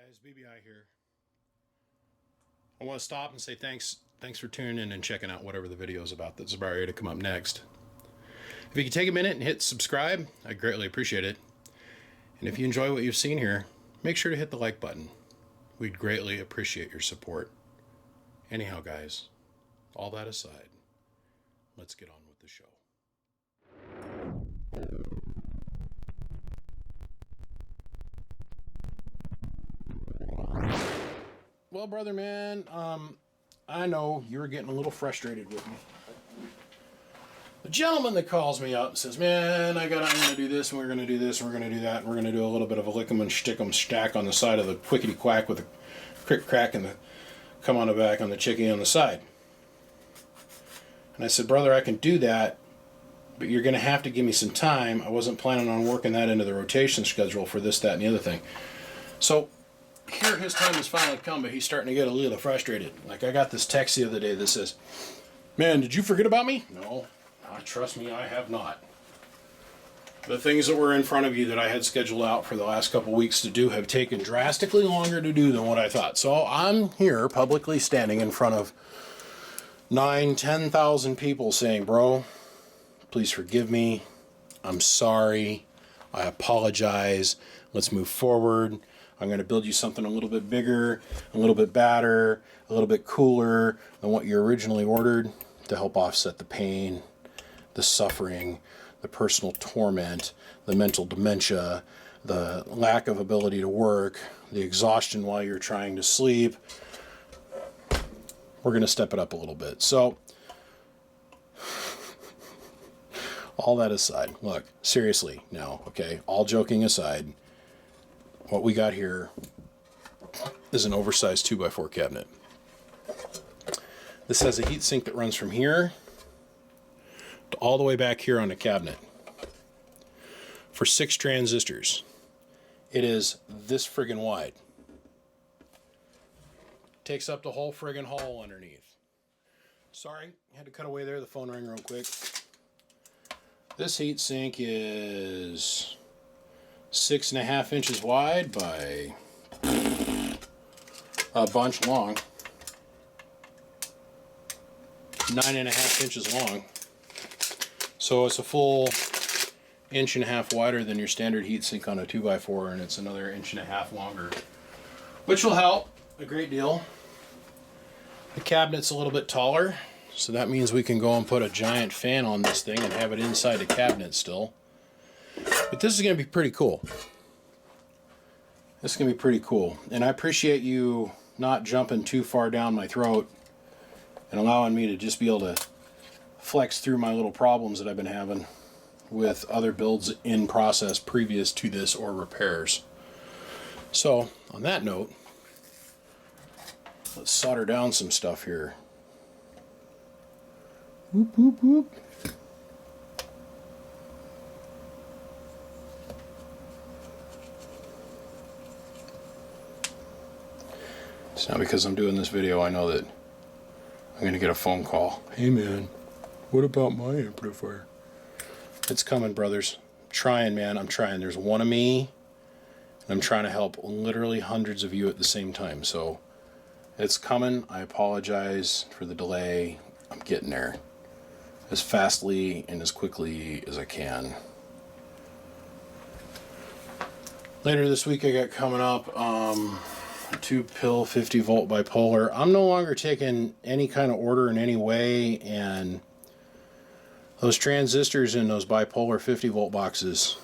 guys, BBI here. I want to stop and say thanks for tuning in and checking out whatever the video is about that's about ready to come up next. If you could take a minute and hit subscribe, I'd greatly appreciate it. And if you enjoy what you've seen here, make sure to hit the like button. We'd greatly appreciate your support. Anyhow, guys, all that aside, let's get on with the show. Well, brother, man, I know you're getting a little frustrated with me. The gentleman that calls me up and says, man, I'm going to do this, and we're going to do this, and we're going to do that, and we're going to do a little bit of a lick'em and stick'em stack on the side of the quickety quack with the crick crack and the come on the back on the chickie on the side. And I said, brother, I can do that, but you're going to have to give me some time. I wasn't planning on working that into the rotation schedule for this, that, and the other thing. So here his time has finally come, but he's starting to get a little frustrated. Like, I got this text the other day that says, man, did you forget about me? No, trust me, I have not. The things that were in front of you that I had scheduled out for the last couple weeks to do have taken drastically longer to do than what I thought. So I'm here publicly standing in front of 10,000 people saying, bro, please forgive me. I'm sorry. I apologize. Let's move forward. I'm going to build you something a little bit bigger, a little bit badder, a little bit cooler than what you originally ordered to help offset the pain, the suffering, the personal torment, the mental dementia, the lack of ability to work, the exhaustion while you're trying to sleep. We're going to step it up a little bit. So, all that aside, look, seriously now, okay, all joking aside, what we got here is an oversized 2x4 cabinet. This has a heat sink that runs from here to all the way back here on the cabinet for 6 transistors. It is this friggin' wide. Takes up the whole friggin' hall underneath. Sorry, had to cut away there. The phone rang real quick. This heat sink is 6.5 inches wide by a bunch long. 9.5 inches long. So it's a full 1.5 inches wider than your standard heatsink on a 2x4, and it's another 1.5 inches longer, which will help a great deal. The cabinet's a little bit taller, so that means we can go and put a giant fan on this thing and have it inside the cabinet still. But this is going to be pretty cool. This is going to be pretty cool. And I appreciate you not jumping too far down my throat and allowing me to just be able to flex through my little problems that I've been having with other builds in process previous to this or repairs. So, on that note, let's solder down some stuff here. Whoop, whoop, whoop. It's not because I'm doing this video, I know that I'm going to get a phone call. Hey man, what about my amplifier? It's coming, brothers. I'm trying, man. I'm trying. There's one of me, and I'm trying to help literally hundreds of you at the same time. So it's coming. I apologize for the delay. I'm getting there as fastly and as quickly as I can. Later this week I got coming up a 2-pill 50 volt bipolar. I'm no longer taking any kind of order in any way, and those transistors in those bipolar 50 volt boxes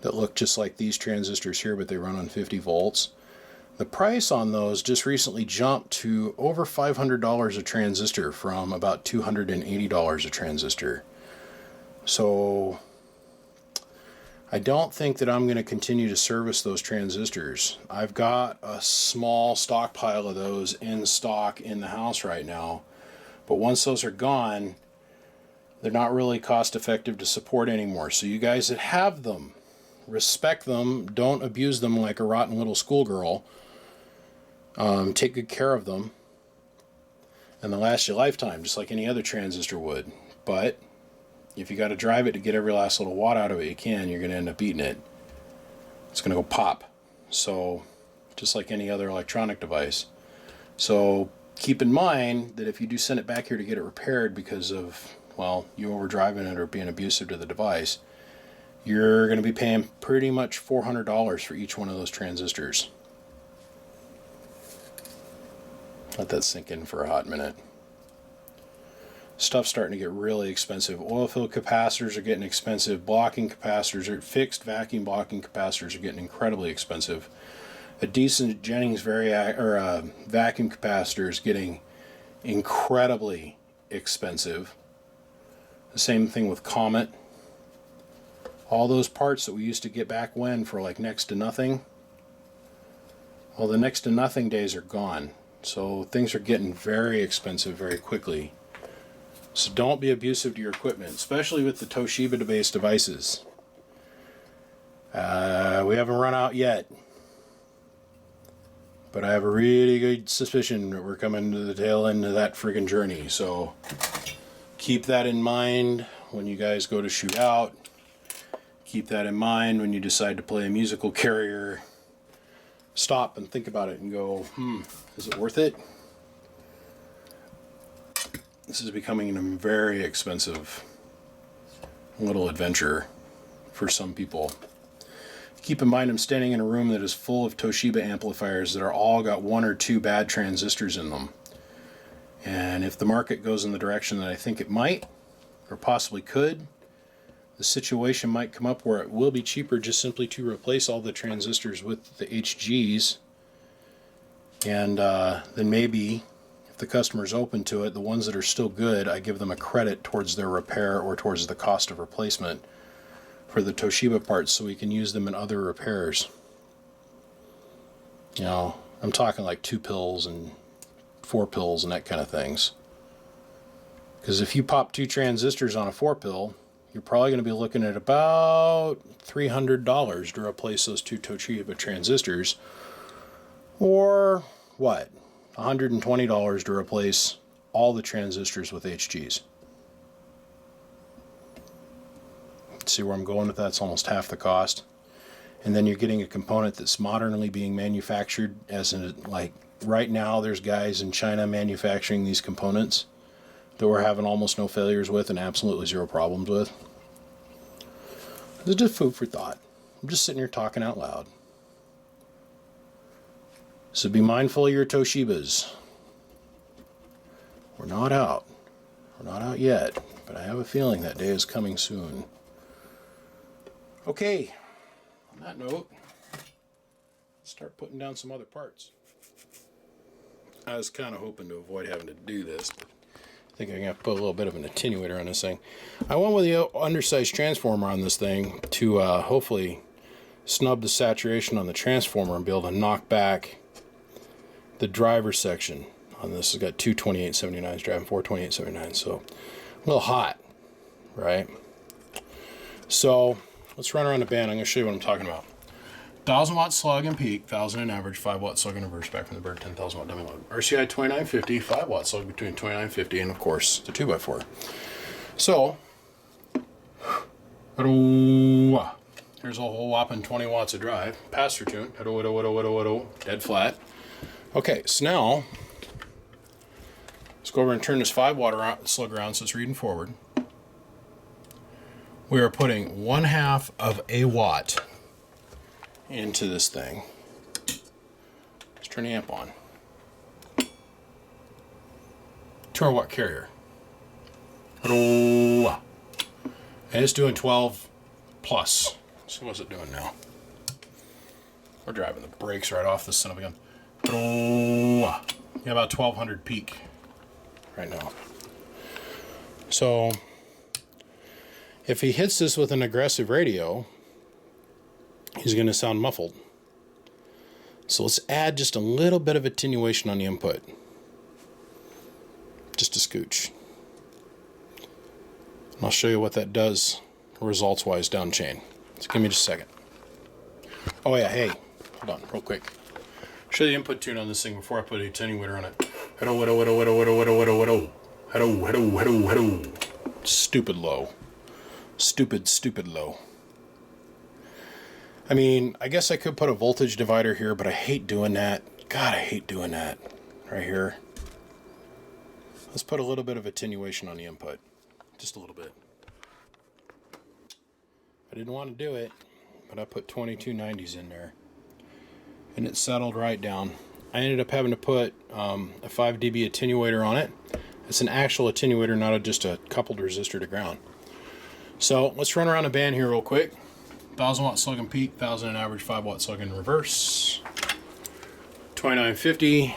that look just like these transistors here, but they run on 50 volts. The price on those just recently jumped to over $500 a transistor from about $280 a transistor. So I don't think that I'm going to continue to service those transistors. I've got a small stockpile of those in stock in the house right now, but once those are gone, they're not really cost effective to support anymore. So you guys that have them, respect them, don't abuse them like a rotten little schoolgirl. Take good care of them, and they'll last you a lifetime, just like any other transistor would. But if you got to drive it to get every last little watt out of it you can, you're going to end up eating it. It's going to go pop. So just like any other electronic device. So keep in mind that if you do send it back here to get it repaired because of, well, you overdriving it or being abusive to the device, you're going to be paying pretty much $400 for each one of those transistors. Let that sink in for a hot minute. Stuff's starting to get really expensive. Oil-filled capacitors are getting expensive. Blocking capacitors, or fixed vacuum blocking capacitors, are getting incredibly expensive. A decent Jennings vacuum capacitor is getting incredibly expensive. The same thing with Comet. All those parts that we used to get back when for like next to nothing, well, the next to nothing days are gone. So things are getting very expensive very quickly. So don't be abusive to your equipment, especially with the Toshiba-based devices. We haven't run out yet, but I have a really good suspicion that we're coming to the tail end of that friggin' journey. So keep that in mind when you guys go to shoot out. Keep that in mind when you decide to play a musical carrier. Stop and think about it and go, is it worth it? This is becoming a very expensive little adventure for some people. Keep in mind I'm standing in a room that is full of Toshiba amplifiers that are all got one or two bad transistors in them. And if the market goes in the direction that I think it might, or possibly could, the situation might come up where it will be cheaper just simply to replace all the transistors with the HGs. And then maybe, if the customer's open to it, the ones that are still good, I give them a credit towards their repair or towards the cost of replacement for the Toshiba parts so we can use them in other repairs. You know, I'm talking like 2 pills and 4 pills and that kind of things. Because if you pop 2 transistors on a 4 pill, you're probably going to be looking at about $300 to replace those 2 Toshiba transistors. Or what? $120 to replace all the transistors with HGs. See where I'm going with that? It's almost half the cost. And then you're getting a component that's modernly being manufactured, as in, like, right now there's guys in China manufacturing these components that we're having almost no failures with and absolutely zero problems with. This is just food for thought. I'm just sitting here talking out loud. So be mindful of your Toshibas. We're not out. We're not out yet, but I have a feeling that day is coming soon. Okay, on that note, let's start putting down some other parts. I was kind of hoping to avoid having to do this, but I think I'm going to have to put a little bit of an attenuator on this thing. I went with the undersized transformer on this thing to hopefully snub the saturation on the transformer and be able to knock back the driver section on this. It's got 2 2879s driving 4 2879s, so a little hot, right? So let's run around the band. I'm going to show you what I'm talking about. 1,000 watt slug and peak, 1,000 in average, 5 watt slug and reverse back from the bird, 10,000 watt dummy load. RCI 2950, 5 watt slug between 2950 and of course the 2x4. So, here's a whole whopping 20 watts of drive. Pass-through tune, dead flat. Okay, so now let's go over and turn this 5 watt slug around so it's reading forward. We are putting 1/2 of a watt into this thing. Let's turn the amp on. 200 watt carrier. And it's doing 12 plus. So what's it doing now? We're driving the brakes right off this son of a gun. Yeah, about 1200 peak right now. So if he hits this with an aggressive radio, he's going to sound muffled. So let's add just a little bit of attenuation on the input. Just a scooch. And I'll show you what that does results-wise down chain. So give me just a second. Oh yeah, hey, hold on real quick. Show the input tune on this thing before I put a attenuator on it. Hello. Stupid low. Stupid low. I mean, I guess I could put a voltage divider here, but I hate doing that. God, I hate doing that right here. Let's put a little bit of attenuation on the input. Just a little bit. I didn't want to do it, but I put 2290s in there. And it settled right down. I ended up having to put a 5 dB attenuator on it. It's an actual attenuator, not just a coupled resistor to ground. So let's run around the band here real quick. 1000 watt slug and peak, 1000 in average, 5 watt slug in reverse. 2950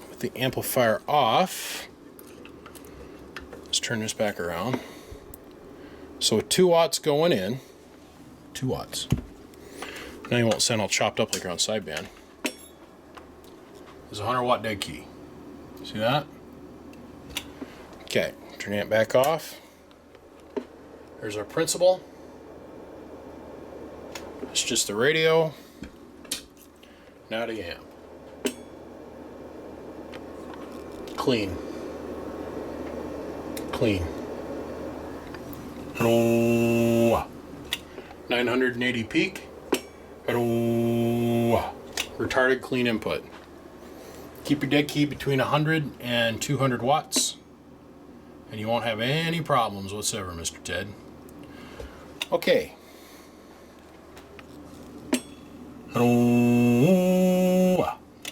with the amplifier off. Let's turn this back around. So with 2 watts going in, 2 watts. Now you won't sound all chopped up like you're on sideband. There's a 100 watt dead key. See that? Okay, turn it back off. There's our principal. It's just the radio. Now the amp. Clean. Clean. 980 peak. Retarded clean input. Keep your dead key between 100 and 200 watts. And you won't have any problems whatsoever, Mr. Ted. Okay.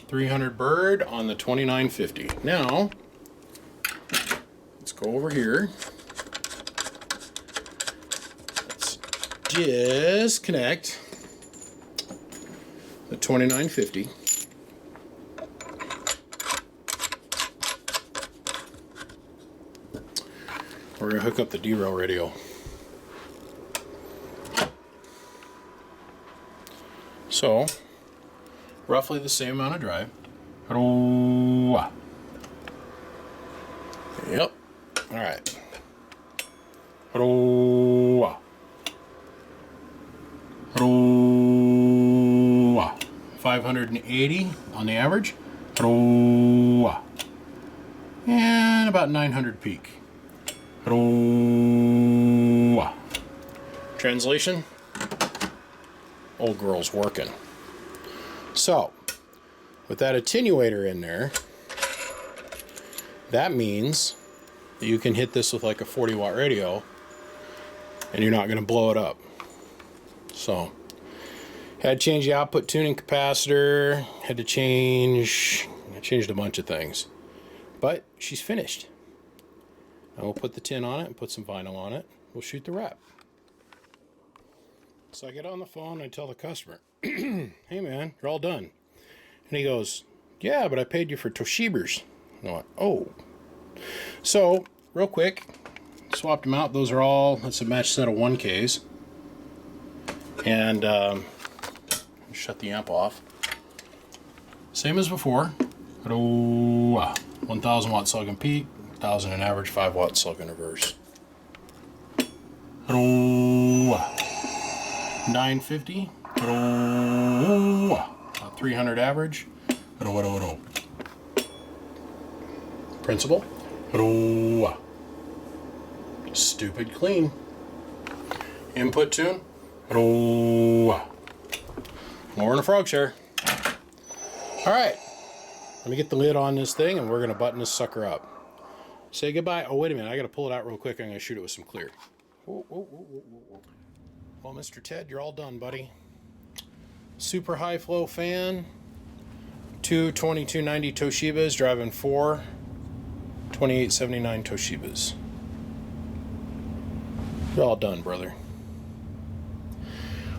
300 bird on the 2950. Now, let's go over here. Let's disconnect the 2950. We're going to hook up the derail radio. So, roughly the same amount of drive. Yep. All right. 580 on the average. And about 900 peak. Translation? Old girl's working. So, with that attenuator in there, that means that you can hit this with like a 40 watt radio and you're not going to blow it up. So, had to change the output tuning capacitor, I changed a bunch of things. But she's finished. Now we'll put the tin on it and put some vinyl on it. We'll shoot the wrap. So I get on the phone and I tell the customer, hey man, you're all done. And he goes, yeah, but I paid you for Toshibas. And I went, oh. So, real quick, swapped them out. Those are all, that's a match set of 1Ks. And shut the amp off. Same as before. 1000 watt slug and peak, 1000 in average, 5 watt slug and reverse. 950, 300 average, principal, stupid clean, input tune, more than a frog share. All right, let me get the lid on this thing and we're gonna button this sucker up. Say goodbye. Oh, wait a minute, I gotta pull it out real quick. I'm gonna shoot it with some clear. Whoa, whoa, whoa, whoa, whoa. Well, Mr. Ted, you're all done, buddy. Super high flow fan, 2 2290 Toshibas, driving 4 2879 Toshibas. You're all done, brother.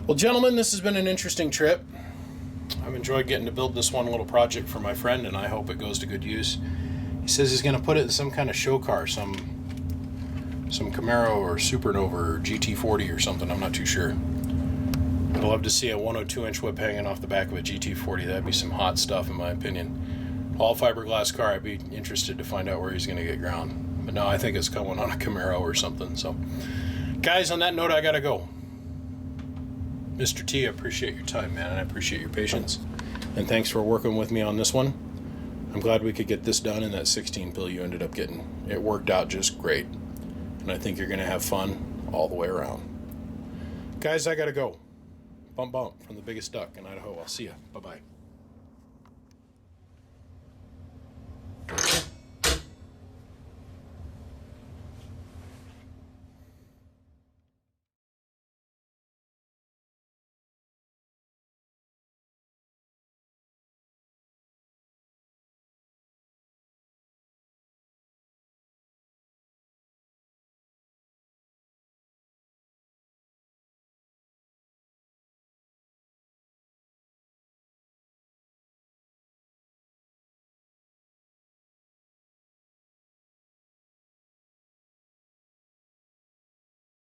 Well, gentlemen, this has been an interesting trip. I've enjoyed getting to build this one little project for my friend, and I hope it goes to good use. He says he's going to put it in some kind of show car, some Camaro or Supernova or GT40 or something. I'm not too sure. I'd love to see a 102-inch whip hanging off the back of a GT40. That'd be some hot stuff, in my opinion. All fiberglass car. I'd be interested to find out where he's going to get ground. But no, I think it's coming on a Camaro or something. So, guys, on that note, I got to go. Mr. T, I appreciate your time, man, and I appreciate your patience. And thanks for working with me on this one. I'm glad we could get this done in that 16 pill you ended up getting. It worked out just great. And I think you're going to have fun all the way around. Guys, I got to go. Bump bump from the biggest duck in Idaho. I'll see ya. Bye bye.